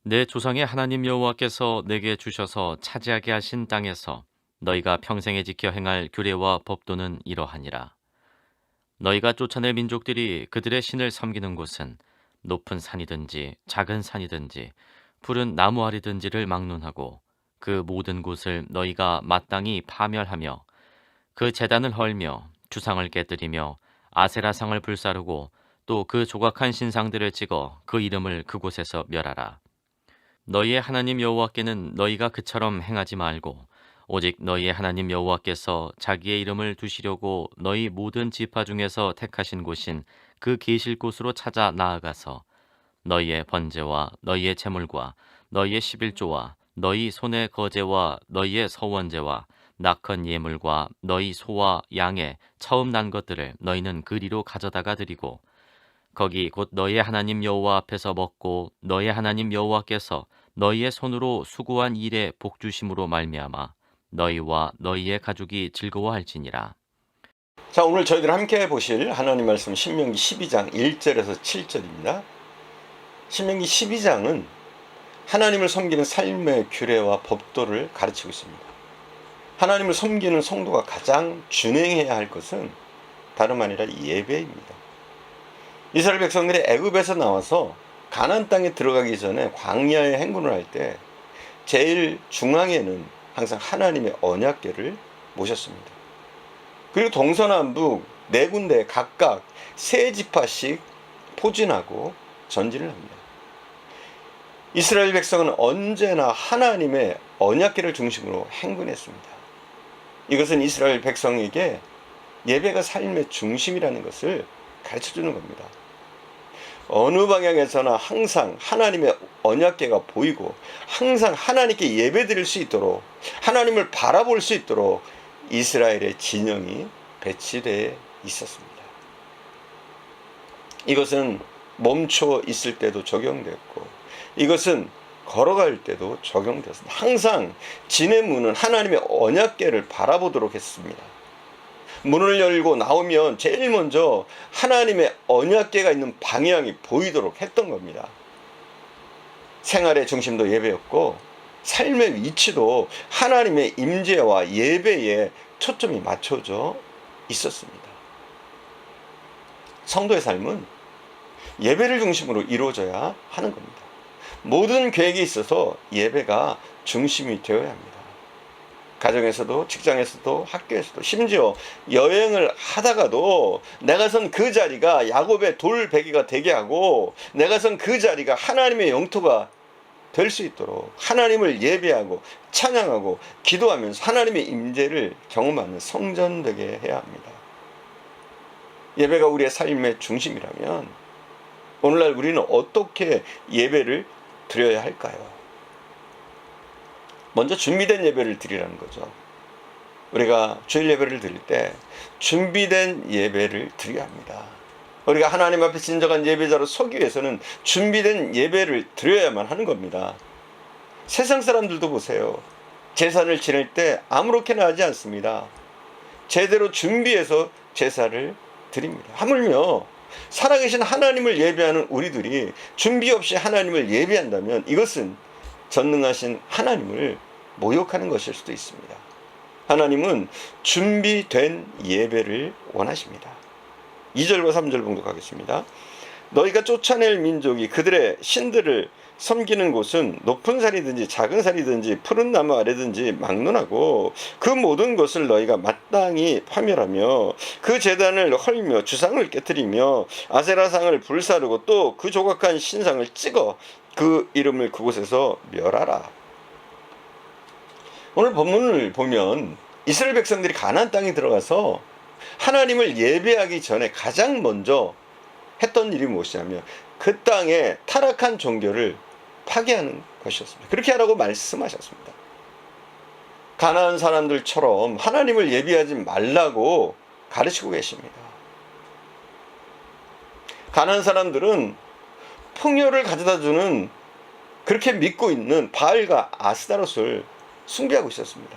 내 조상의 하나님 여호와께서 내게 주셔서 차지하게 하신 땅에서 너희가 평생에 지켜 행할 규례와 법도는 이러하니라. 너희가 쫓아낼 민족들이 그들의 신을 섬기는 곳은 높은 산이든지 작은 산이든지 푸른 나무 아리든지를 막론하고 그 모든 곳을 너희가 마땅히 파멸하며 그 제단을 헐며 주상을 깨뜨리며 아세라상을 불사르고 또 그 조각한 신상들을 찍어 그 이름을 그곳에서 멸하라. 너희의 하나님 여호와께는 너희가 그처럼 행하지 말고 오직 너희의 하나님 여호와께서 자기의 이름을 두시려고 너희 모든 지파 중에서 택하신 곳인 그 계실 곳으로 찾아 나아가서 너희의 번제와 너희의 제물과 너희의 십일조와 너희 손의 거제와 너희의 서원제와 낙헌 예물과 너희 소와 양의 처음 난 것들을 너희는 그리로 가져다가 드리고 거기 곧 너희의 하나님 여호와 앞에서 먹고 너희의 하나님 여호와께서 너희의 손으로 수고한 일에 복주심으로 말미암아 너희와 너희의 가족이 즐거워할지니라. 자, 오늘 저희들 함께 보실 하나님 말씀 신명기 12장 1절에서 7절입니다. 신명기 12장은 하나님을 섬기는 삶의 규례와 법도를 가르치고 있습니다. 하나님을 섬기는 성도가 가장 준행해야 할 것은 다름 아니라 예배입니다. 이스라엘 백성들이 애굽에서 나와서 가나안 땅에 들어가기 전에 광야에 행군을 할 때 제일 중앙에는 항상 하나님의 언약궤를 모셨습니다. 그리고 동서남북 네 군데 각각 세 지파씩 포진하고 전진을 합니다. 이스라엘 백성은 언제나 하나님의 언약궤를 중심으로 행군했습니다. 이것은 이스라엘 백성에게 예배가 삶의 중심이라는 것을 가르쳐주는 겁니다. 어느 방향에서나 항상 하나님의 언약궤가 보이고 항상 하나님께 예배드릴 수 있도록 하나님을 바라볼 수 있도록 이스라엘의 진영이 배치되어 있었습니다. 이것은 멈춰 있을 때도 적용됐고 이것은 걸어갈 때도 적용되었습니다. 항상 진의 문은 하나님의 언약궤를 바라보도록 했습니다. 문을 열고 나오면 제일 먼저 하나님의 언약궤가 있는 방향이 보이도록 했던 겁니다. 생활의 중심도 예배였고 삶의 위치도 하나님의 임재와 예배에 초점이 맞춰져 있었습니다. 성도의 삶은 예배를 중심으로 이루어져야 하는 겁니다. 모든 계획에 있어서 예배가 중심이 되어야 합니다. 가정에서도 직장에서도 학교에서도 심지어 여행을 하다가도 내가 선 그 자리가 야곱의 돌베개가 되게 하고 내가 선 그 자리가 하나님의 영토가 될 수 있도록 하나님을 예배하고 찬양하고 기도하면서 하나님의 임재를 경험하는 성전 되게 해야 합니다. 예배가 우리의 삶의 중심이라면 오늘날 우리는 어떻게 예배를 드려야 할까요? 먼저 준비된 예배를 드리라는 거죠. 우리가 주일 예배를 드릴 때 준비된 예배를 드려야 합니다. 우리가 하나님 앞에 진정한 예배자로 서기 위해서는 준비된 예배를 드려야만 하는 겁니다. 세상 사람들도 보세요. 제사를 지낼 때 아무렇게나 하지 않습니다. 제대로 준비해서 제사를 드립니다. 하물며 살아계신 하나님을 예배하는 우리들이 준비 없이 하나님을 예배한다면 이것은 전능하신 하나님을 모욕하는 것일 수도 있습니다. 하나님은 준비된 예배를 원하십니다. 2절과 3절 봉독하겠습니다. 너희가 쫓아낼 민족이 그들의 신들을 섬기는 곳은 높은 산이든지 작은 산이든지 푸른 나무 아래든지 막론하고 그 모든 것을 너희가 마땅히 파멸하며 그 제단을 헐며 주상을 깨뜨리며 아세라상을 불사르고 또 그 조각한 신상을 찍어 그 이름을 그곳에서 멸하라. 오늘 본문을 보면 이스라엘 백성들이 가나안 땅에 들어가서 하나님을 예배하기 전에 가장 먼저 했던 일이 무엇이냐면 그 땅에 타락한 종교를 파괴하는 것이었습니다. 그렇게 하라고 말씀하셨습니다. 가나안 사람들처럼 하나님을 예배하지 말라고 가르치고 계십니다. 가나안 사람들은 풍요를 가져다주는 그렇게 믿고 있는 바알과 아스타롯을 숭배하고 있었습니다.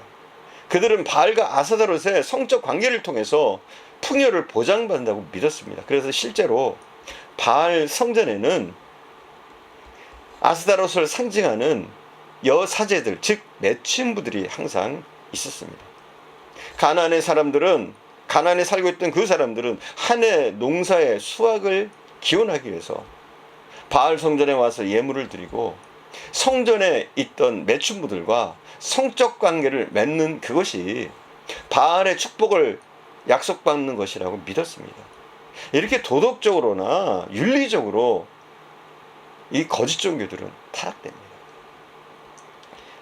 그들은 바알과 아스타롯의 성적 관계를 통해서 풍요를 보장받는다고 믿었습니다. 그래서 실제로 바알 성전에는 아스다롯을 상징하는 여사제들, 즉 매춘부들이 항상 있었습니다. 가나안의 사람들은, 가나안에 살고 있던 그 사람들은 한 해 농사의 수확을 기원하기 위해서 바알 성전에 와서 예물을 드리고 성전에 있던 매춘부들과 성적 관계를 맺는 그것이 바알의 축복을 약속받는 것이라고 믿었습니다. 이렇게 도덕적으로나 윤리적으로 이 거짓 종교들은 타락됩니다.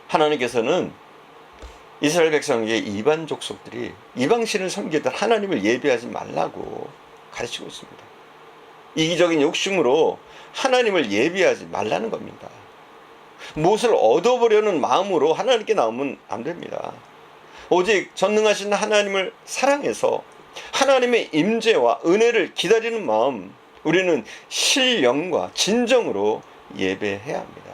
하나님께서는 이스라엘 백성에게 이방 족속들이 이방신을 섬기던 하나님을 예배하지 말라고 가르치고 있습니다. 이기적인 욕심으로 하나님을 예배하지 말라는 겁니다. 무엇을 얻어보려는 마음으로 하나님께 나오면 안 됩니다. 오직 전능하신 하나님을 사랑해서 하나님의 임재와 은혜를 기다리는 마음, 우리는 신령과 진정으로 예배해야 합니다.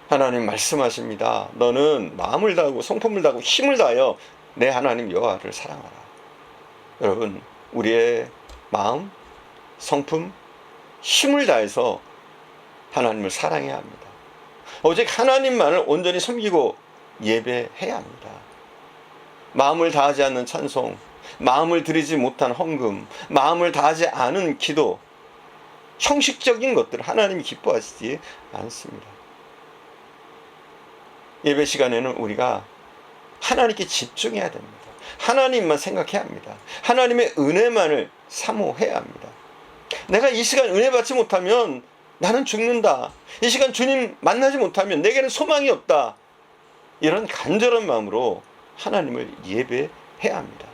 하나님 말씀하십니다. 너는 마음을 다하고 성품을 다하고 힘을 다하여 내 하나님 여호와를 사랑하라. 여러분, 우리의 마음, 성품, 힘을 다해서 하나님을 사랑해야 합니다. 오직 하나님만을 온전히 섬기고 예배해야 합니다. 마음을 다하지 않는 찬송, 마음을 들이지 못한 헌금, 마음을 다하지 않은 기도, 형식적인 것들 하나님이 기뻐하시지 않습니다. 예배 시간에는 우리가 하나님께 집중해야 됩니다. 하나님만 생각해야 합니다. 하나님의 은혜만을 사모해야 합니다. 내가 이 시간 은혜 받지 못하면 나는 죽는다. 이 시간 주님 만나지 못하면 내게는 소망이 없다. 이런 간절한 마음으로 하나님을 예배해야 합니다.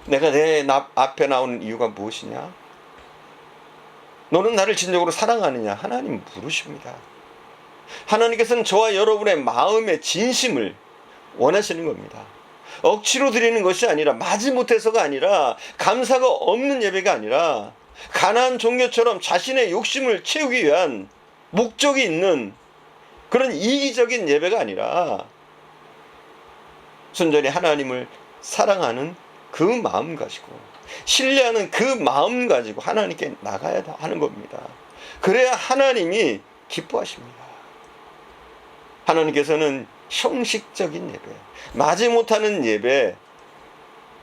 내가 내 앞에 나오는 이유가 무엇이냐? 너는 나를 진정으로 사랑하느냐? 하나님 물으십니다. 하나님께서는 저와 여러분의 마음의 진심을 원하시는 겁니다. 억지로 드리는 것이 아니라, 마지못해서가 아니라, 감사가 없는 예배가 아니라, 가나안 종교처럼 자신의 욕심을 채우기 위한 목적이 있는 그런 이기적인 예배가 아니라, 순전히 하나님을 사랑하는 그 마음 가지고, 신뢰하는 그 마음 가지고 하나님께 나가야 하는 겁니다. 그래야 하나님이 기뻐하십니다. 하나님께서는 형식적인 예배, 마지못하는 예배,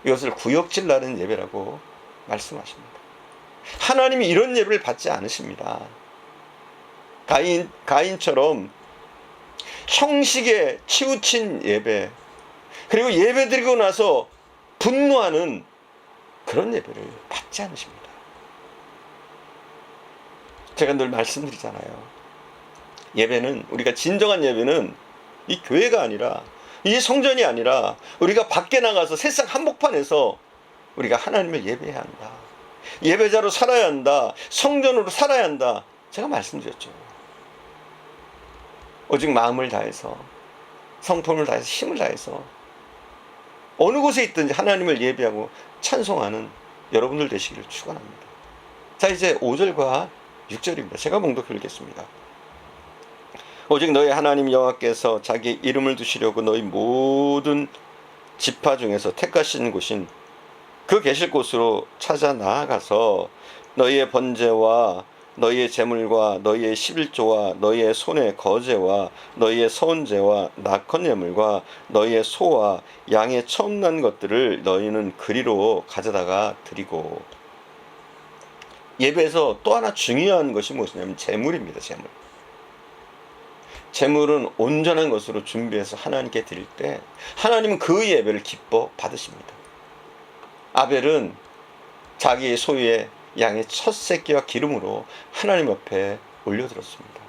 이것을 구역질 나는 예배라고 말씀하십니다. 하나님이 이런 예배를 받지 않으십니다. 가인처럼 형식에 치우친 예배, 그리고 예배 드리고 나서 분노하는 그런 예배를 받지 않으십니다. 제가 늘 말씀드리잖아요. 예배는, 우리가 진정한 예배는 이 교회가 아니라, 이 성전이 아니라, 우리가 밖에 나가서 세상 한복판에서 우리가 하나님을 예배해야 한다. 예배자로 살아야 한다. 성전으로 살아야 한다. 제가 말씀드렸죠. 오직 마음을 다해서, 성품을 다해서, 힘을 다해서 어느 곳에 있든지 하나님을 예배하고 찬송하는 여러분들 되시기를 축원합니다. 자, 이제 5절과 6절입니다. 제가 봉독해 읽겠습니다. 오직 너희 하나님 여호와께서 자기 이름을 두시려고 너희 모든 지파 중에서 택하신 곳인 그 계실 곳으로 찾아 나아가서 너희의 번제와 너희의 제물과 너희의 11조와 너희의 손의 거제와 너희의 서은제와 낙헌 예물과 너희의 소와 양의 처음 난 것들을 너희는 그리로 가져다가 드리고. 예배에서 또 하나 중요한 것이 무엇이냐면 제물입니다. 제물은 온전한 것으로 준비해서 하나님께 드릴 때 하나님은 그 예배를 기뻐 받으십니다. 아벨은 자기의 소유의 양의 첫 새끼와 기름으로 하나님 앞에 올려드렸습니다.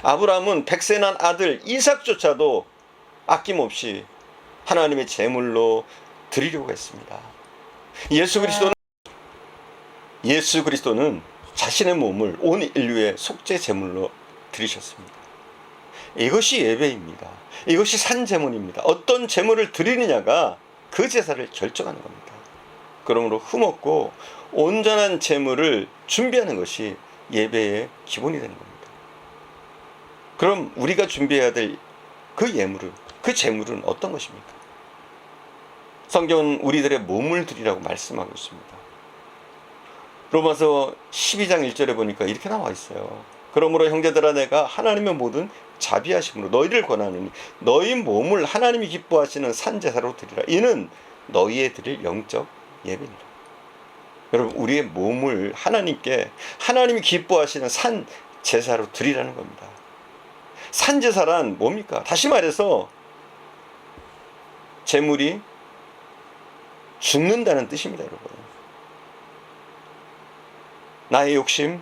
아브라함은 백세 난 아들 이삭조차도 아낌없이 하나님의 제물로 드리려고 했습니다. 예수 그리스도는 자신의 몸을 온 인류의 속죄 제물로 드리셨습니다. 이것이 예배입니다. 이것이 산제물입니다. 어떤 제물을 드리느냐가 그 제사를 결정하는 겁니다. 그러므로 흠없고 온전한 제물을 준비하는 것이 예배의 기본이 되는 겁니다. 그럼 우리가 준비해야 될 그 예물은, 그 제물은 어떤 것입니까? 성경은 우리들의 몸을 드리라고 말씀하고 있습니다. 로마서 12장 1절에 보니까 이렇게 나와 있어요. 그러므로 형제들아 내가 하나님의 모든 자비하심으로 너희를 권하노니 너희 몸을 하나님이 기뻐하시는 산제사로 드리라. 이는 너희의 드릴 영적 예배니라. 여러분, 우리의 몸을 하나님께 하나님이 기뻐하시는 산제사로 드리라는 겁니다. 산제사란 뭡니까? 다시 말해서 제물이 죽는다는 뜻입니다, 여러분. 나의 욕심,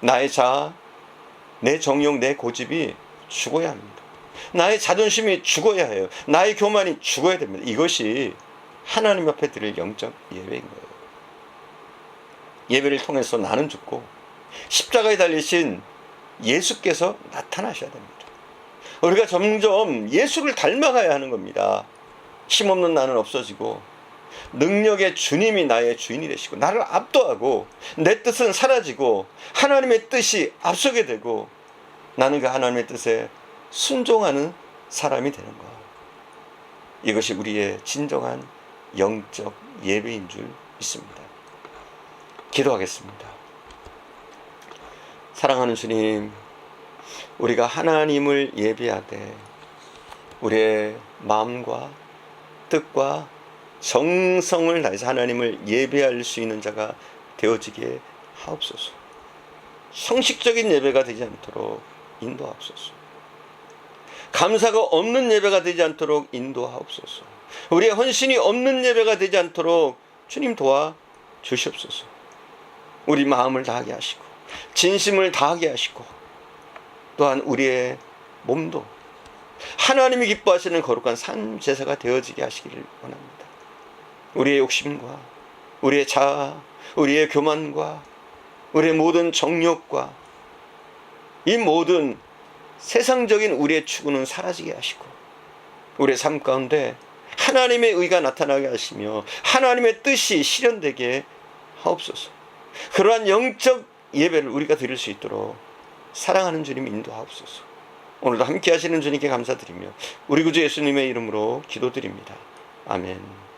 나의 자아, 내 정욕, 내 고집이 죽어야 합니다. 나의 자존심이 죽어야 해요. 나의 교만이 죽어야 됩니다. 이것이 하나님 앞에 드릴 영적 예배인 거예요. 예배를 통해서 나는 죽고 십자가에 달리신 예수께서 나타나셔야 됩니다. 우리가 점점 예수를 닮아가야 하는 겁니다. 힘없는 나는 없어지고 능력의 주님이 나의 주인이 되시고 나를 압도하고 내 뜻은 사라지고 하나님의 뜻이 앞서게 되고 나는 그 하나님의 뜻에 순종하는 사람이 되는 것. 이것이 우리의 진정한 영적 예배인 줄 믿습니다. 기도하겠습니다. 사랑하는 주님, 우리가 하나님을 예배하되 우리의 마음과 뜻과 정성을 다해서 하나님을 예배할 수 있는 자가 되어지게 하옵소서. 형식적인 예배가 되지 않도록 인도하옵소서. 감사가 없는 예배가 되지 않도록 인도하옵소서. 우리의 헌신이 없는 예배가 되지 않도록 주님 도와 주시옵소서. 우리 마음을 다하게 하시고 진심을 다하게 하시고 또한 우리의 몸도 하나님이 기뻐하시는 거룩한 산 제사가 되어지게 하시기를 원합니다. 우리의 욕심과 우리의 자아, 우리의 교만과 우리의 모든 정욕과 이 모든 세상적인 우리의 추구는 사라지게 하시고 우리의 삶 가운데 하나님의 의가 나타나게 하시며 하나님의 뜻이 실현되게 하옵소서. 그러한 영적 예배를 우리가 드릴 수 있도록 사랑하는 주님 인도하옵소서. 오늘도 함께 하시는 주님께 감사드리며 우리 구주 예수님의 이름으로 기도드립니다. 아멘.